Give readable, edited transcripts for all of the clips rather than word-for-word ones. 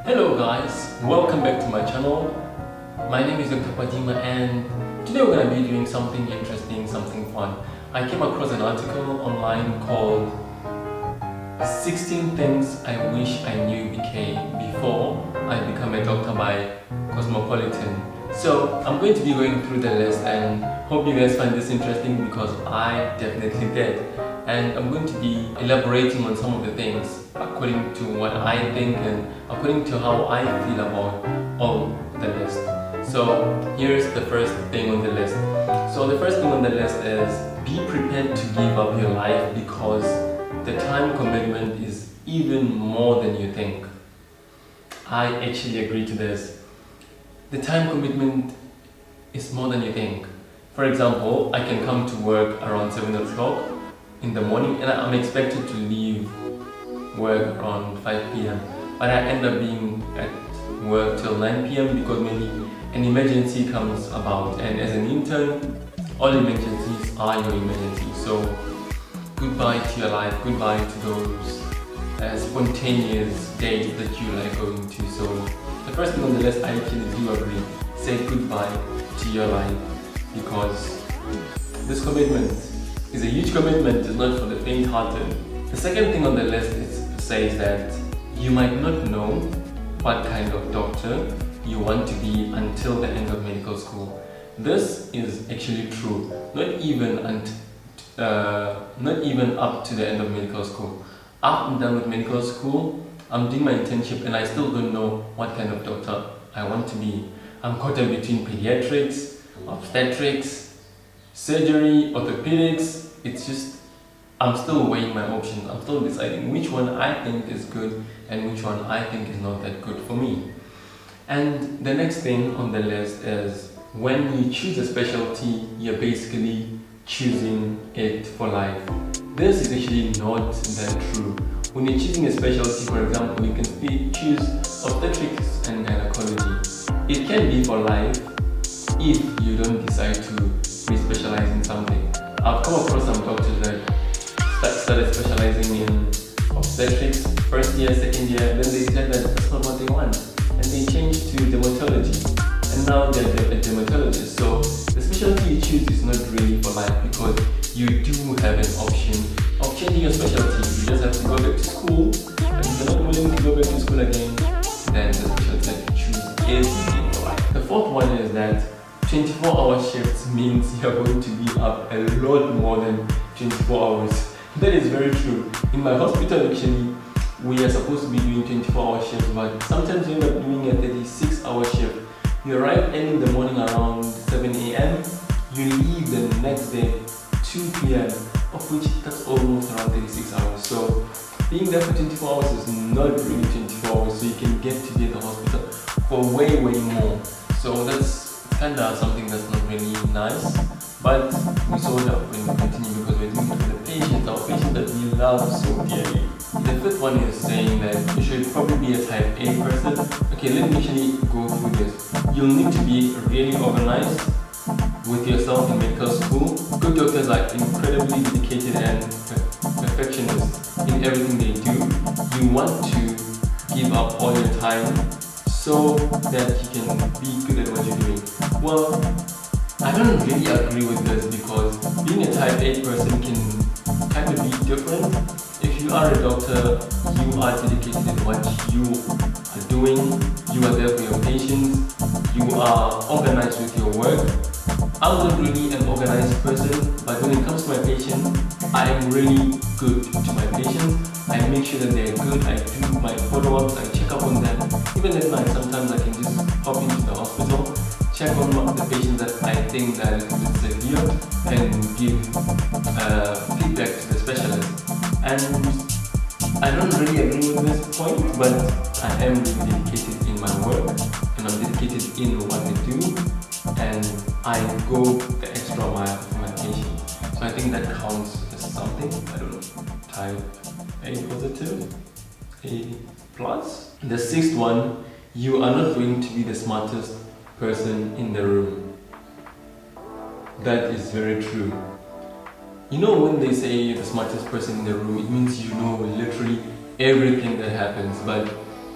Hello guys, welcome back to my channel. My name is Dr. PADIMA and today we're going to be doing something interesting, something fun. I came across an article online called 16 Things I Wish I Knew Before I Become a Doctor by Cosmopolitan. So I'm going to be going through the list and hope you guys find this interesting because I definitely did. And I'm going to be elaborating on some of the things according to what I think and according to how I feel about all the list. So here's the first thing on the list. So the first thing on the list is be prepared to give up your life because the time commitment is even more than you think. I actually agree to this. The time commitment is more than you think. For example, I can come to work around 7 o'clock in the morning and I'm expected to leave work around 5 p.m. but I end up being at work till 9 p.m. because maybe an emergency comes about, and as an intern, all emergencies are your emergencies. So goodbye to your life, goodbye to those spontaneous days that you like going to. So the first thing on the list, I actually do agree. Say goodbye to your life because this commitment is a huge commitment. It's not for the faint-hearted. The second thing on the list says that you might not know what kind of doctor you want to be until the end of medical school. This is actually true. Not even up to the end of medical school. After I'm done with medical school, I'm doing my internship and I still don't know what kind of doctor I want to be. I'm caught up between pediatrics, obstetrics, surgery, orthopedics. It's just, I'm still weighing my options. I'm still deciding which one I think is good and which one I think is not that good for me. And the next thing on the list is when you choose a specialty, you're basically choosing it for life. This is actually not that true. When you're choosing a specialty, for example, you can choose obstetrics and gynecology. It can be for life if you don't decide to re-specialize in something. I've come across some doctors that started specializing in obstetrics first year, second year, then they said that that's not what they want and they changed to dermatology and now they're a dermatologist. So the specialty you choose is not really for life because you do have an option of changing your specialty. You just have to go back to school, and if you're not willing to go back to school again, then the specialty that you choose is for life. The fourth one is that 24-hour shifts means you're going to be up a lot more than 24 hours. That is very true. In my hospital, actually, we are supposed to be doing 24-hour shifts, but sometimes you end up doing a 36-hour shift. You arrive early in the morning around 7 a.m. You leave the next day 2 p.m., of which that's almost around 36 hours. So being there for 24 hours is not really 24 hours, so you can get to be at the hospital for way more. So that's kind of something that's not really nice, but we sort of when we continue because we're doing it for the patients, our patients that we love so dearly. The fifth one is saying that you should probably be a type A person. Okay, let me actually go through this. You'll need to be really organized with yourself in medical school. Good doctors are incredibly dedicated and perfectionists in everything they do. You want to give up all your time so that you can be good at what you're doing. Well, I don't really agree with this because being a type A person can kind of be different. If you are a doctor, you are dedicated in what you are doing, you are there for your patients, you are organized with your work. I'm not really an organized person, but when it comes to my patients, I am really good to my patients. I make sure that they're good, I do my follow-ups, I check up on them. Even at night, sometimes I can just hop into the hospital, check on the patients that I think that is a bit severe and give feedback to the specialist. And I don't really agree with this point, but I am really dedicated in my work and I'm dedicated in what I do and I go the extra mile for my patients. So I think that counts as something, I don't know, type A positive, A plus. The sixth one, you are not going to be the smartest person in the room. That is very true. You know, when they say you're the smartest person in the room, it means you know literally everything that happens, but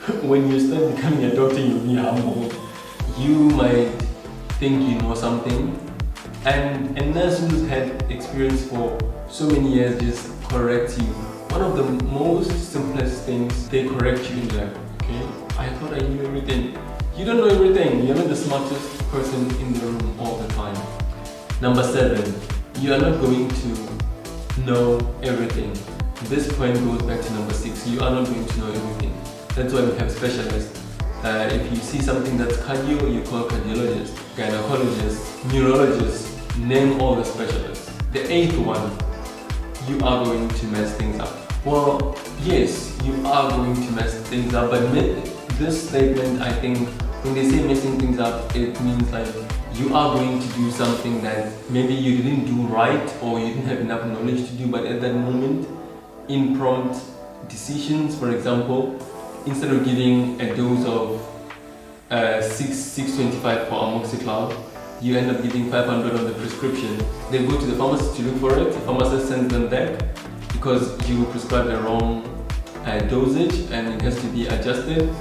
when you start becoming a doctor, you'll be humble. You might think you know something, and a nurse who's had experience for so many years just corrects you. One of the most simplest things, they correct you in there. Okay, I thought I knew everything. You don't know everything. You're not the smartest person in the room all the time. Number 7, you are not going to know everything. This point goes back to number 6. You are not going to know everything. That's why we have specialists. If you see something that's cardio, you call cardiologist, gynecologist, neurologist, name all the specialists. The 8th one, you are going to mess things up. Well, yes, you are going to mess things up, but this statement, I think, when they say messing things up, it means like you are going to do something that maybe you didn't do right or you didn't have enough knowledge to do, but at that moment, impromptu decisions, for example, instead of giving a dose of 625 for amoxicillin, you end up giving 500 on the prescription. They go to the pharmacist to look for it, the pharmacist sends them back because you prescribed the wrong dosage and it has to be adjusted.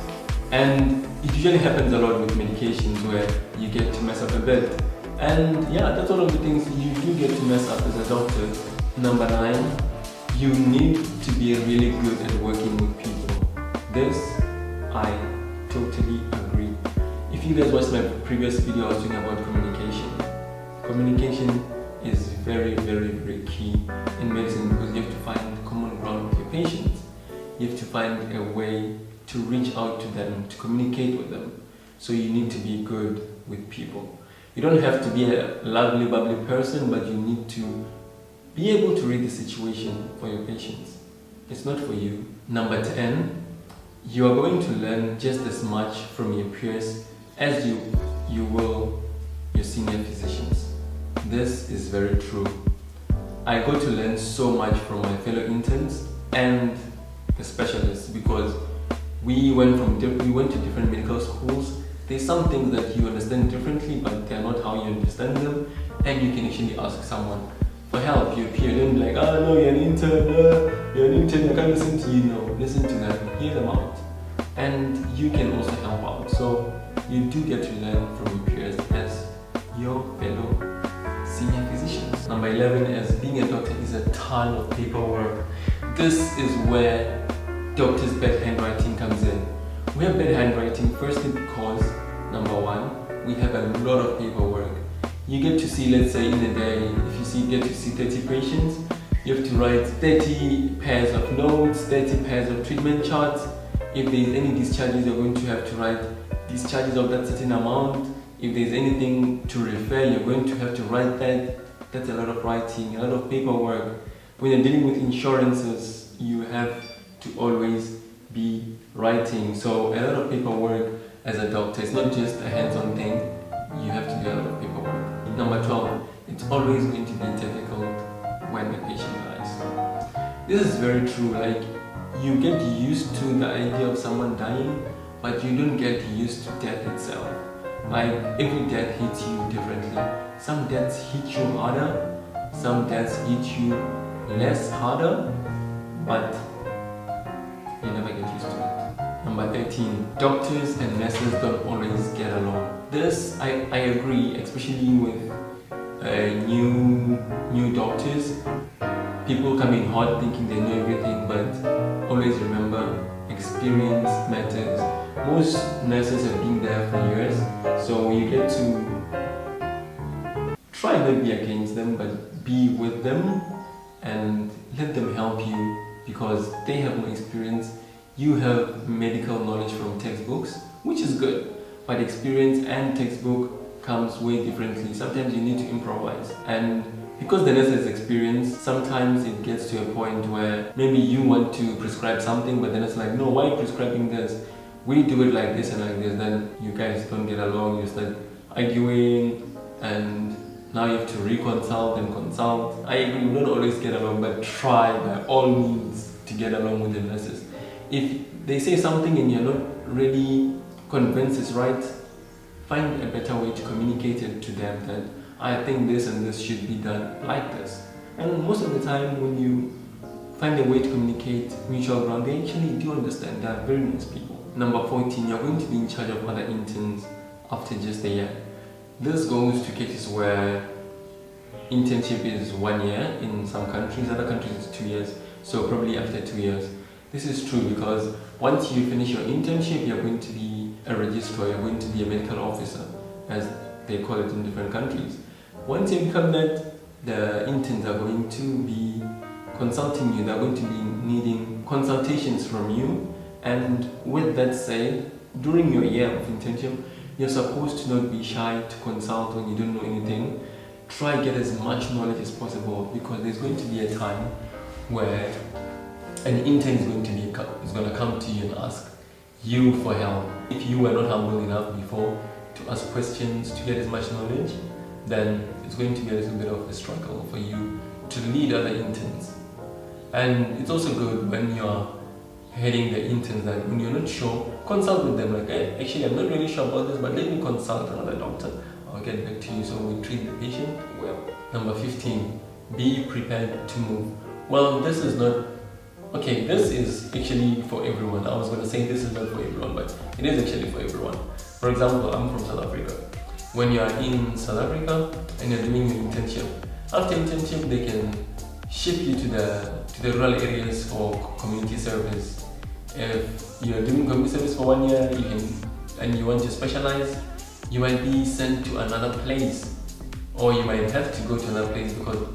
And it usually happens a lot with medications where you get to mess up a bit. And yeah, that's one of the things you do get to mess up as a doctor. Number 9, you need to be really good at working with people. This, I totally agree. If you guys watched my previous video, I was talking about communication. Communication is very, very, very key in medicine because you have to find common ground with your patients. You have to find a way to reach out to them, to communicate with them. So you need to be good with people. You don't have to be a lovely, bubbly person, but you need to be able to read the situation for your patients. It's not for you. Number 10, you are going to learn just as much from your peers as you will your senior physicians. This is very true. I got to learn so much from my fellow interns and the specialists because we went to different medical schools. There's some things that you understand differently, but they're not how you understand them, and you can actually ask someone for help. Your peer, don't be like, oh no, you're an intern, I can't listen to you. No, listen to them, hear them out, and you can also help out. So you do get to learn from your peers as your fellow senior physicians. Number 11, as being a doctor is a ton of paperwork. This is where doctors' bad handwriting comes in. We have bad handwriting firstly because, number 1, we have a lot of paperwork. You get to see, let's say in a day, if you get to see 30 patients, you have to write 30 pairs of notes, 30 pairs of treatment charts. If there is any discharges, you're going to have to write discharges of that certain amount. If there's anything to refer, you're going to have to write that. That's a lot of writing, a lot of paperwork. When you're dealing with insurances, you have to always be writing. So a lot of paperwork as a doctor. It's not just a hands-on thing. You have to do a lot of paperwork. Number 12, it's always going to be difficult when the patient dies. This is very true. Like, you get used to the idea of someone dying, but you don't get used to death itself. Like, every death hits you differently. Some deaths hit you harder, some deaths hit you less harder, but you never get used to it. Number 13, doctors and nurses don't always get along. This, I agree, especially with new doctors. People come in hot thinking they know everything, but always remember, experience matters. Most nurses have been there for years, so you get to try not be against them, but be with them and let them help you because they have more experience. You have medical knowledge from textbooks, which is good, but experience and textbook comes way differently. Sometimes you need to improvise, and because the nurse has experience, sometimes it gets to a point where maybe you want to prescribe something, but the nurse is like, no, why are you prescribing this? We do it like this and like this. Then you guys don't get along, you start arguing, and now you have to reconsult and consult. I agree, we don't always get along, but try by all means to get along with the nurses. If they say something and you're not really convinced it's right, find a better way to communicate it to them that I think this and this should be done like this. And most of the time when you find a way to communicate mutual ground, they actually do understand. They are very nice people. Number 14, you're going to be in charge of other interns after just a year. This goes to cases where internship is 1 year in some countries, other countries it's 2 years, so probably after 2 years. This is true because once you finish your internship, you're going to be a registrar, you're going to be a medical officer, as they call it in different countries. Once you become that, the interns are going to be consulting you, they're going to be needing consultations from you. And with that said, during your year of internship, you're supposed to not be shy to consult when you don't know anything. Try get as much knowledge as possible, because there's going to be a time where an intern is going to come to you and ask you for help. If you were not humble enough before to ask questions, to get as much knowledge, then it's going to be a little bit of a struggle for you to lead other interns. And it's also good when you're heading the interns that when you're not sure, consult with them, like, hey, actually I'm not really sure about this, but let me consult another doctor. I'll get back to you. So we treat the patient well. Number 15, be prepared to move. Well, this is not, okay, this is actually for everyone. I was going to say this is not for everyone, but it is actually for everyone. For example, I'm from South Africa. When you are in South Africa and you're doing your internship, after internship they can ship you to the rural areas for community service. If you're doing community service for 1 year, and you want to specialize, you might be sent to another place, or you might have to go to another place because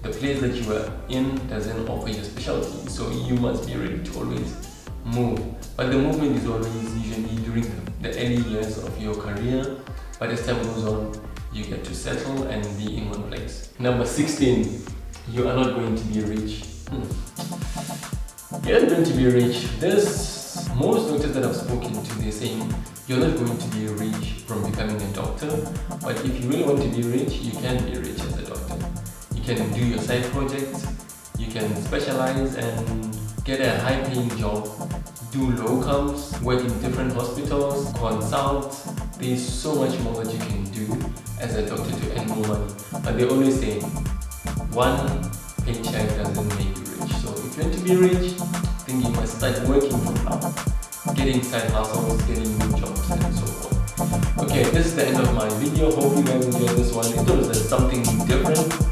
the place that you were in doesn't offer you specialty. So you must be ready to always move. But the movement is always usually during the early years of your career. But as time goes on, you get to settle and be in one place. Number 16, you are not going to be rich. You're not going to be rich. Most doctors that I've spoken to, they're saying you're not going to be rich from becoming a doctor, but if you really want to be rich, you can be rich as a doctor. You can do your side projects, you can specialize and get a high-paying job, do locums, work in different hospitals, consult. There's so much more that you can do as a doctor to earn more money. But they always say, one paycheck doesn't make you rich. So if you want to be rich, I think you must start working from now, getting side hustles, getting new jobs and so forth. Okay, this is the end of my video. Hope you guys enjoyed this one. It was something different.